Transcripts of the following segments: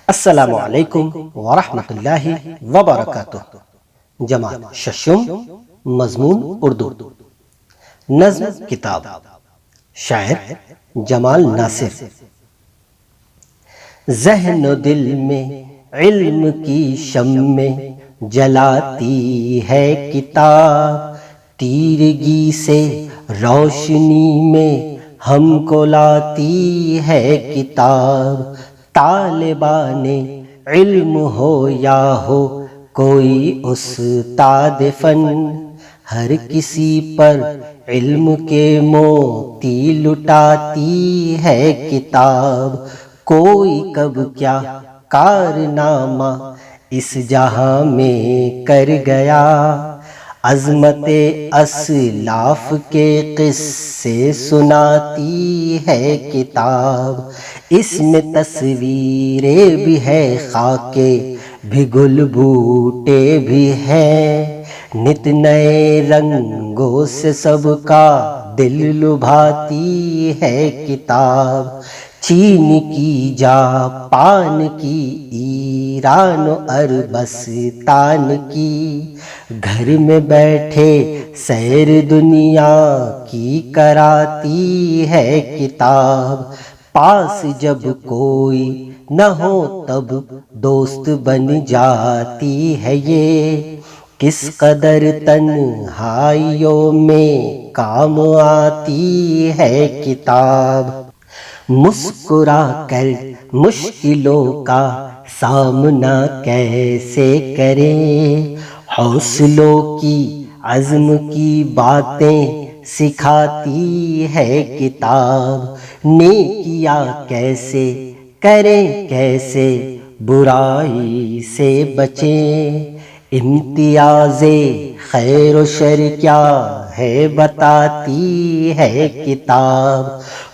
السلام علیکم ورحمۃ اللہ وبرکاتہ۔ جمال ششم، مضمون اردو، نظم کتاب، شاعر جمال ناصر۔ ذہن و دل میں علم کی شمع جلاتی ہے کتاب، تیرگی سے روشنی میں ہم کو لاتی ہے کتاب۔ طالبان علم ہو یا ہو کوئی استاد فن، ہر کسی پر علم کے موتی لٹاتی ہے کتاب۔ کوئی کب کیا کارنامہ اس جہاں میں کر گیا، عظمت اسلاف کے قصے سناتی ہے کتاب۔ اس میں تصویریں بھی ہے، خاکے بھی، گل بوٹے بھی ہیں، نت نئے رنگوں سے سب کا دل لبھاتی ہے کتاب۔ چین کی، جاپان کی، ایران و عربستان کی، گھر میں بیٹھے سیر دنیا کی کراتی ہے کتاب۔ پاس جب کوئی نہ ہو تب دوست بن جاتی ہے یہ، کس قدر تنہائیوں میں کام آتی ہے کتاب۔ مسکرا کر مشکلوں کا سامنا کیسے کریں، حوصلوں کی، عزم کی باتیں سکھاتی ہے کتاب۔ نیکیاں کیسے کریں، کیسے برائی سے بچیں، امتیاز خیر و شر کیا ہے بتاتی ہے کتاب۔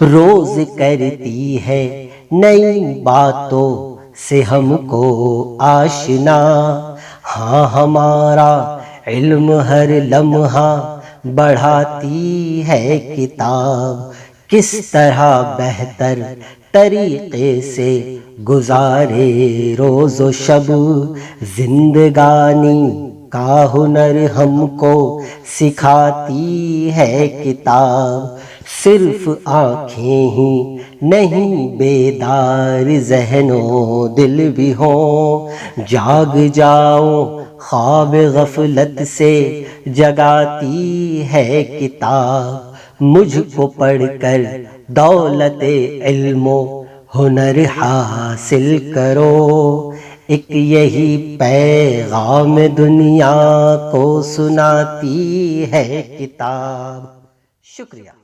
روز کرتی ہے نئی باتوں سے ہم کو آشنا، ہاں ہمارا علم ہر لمحہ بڑھاتی ہے کتاب۔ کس طرح بہتر طریقے سے گزارے روز و شب، زندگانی کا ہنر ہم کو سکھاتی ہے کتاب۔ صرف آنکھیں ہی نہیں، بیدار ذہن و دل بھی ہوں، جاگ جاؤ خواب غفلت سے جگاتی ہے کتاب۔ مجھ کو پڑھ کر دولت علم و ہنر حاصل کرو، ایک یہی پیغام دنیا کو سناتی ہے کتاب۔ شکریہ۔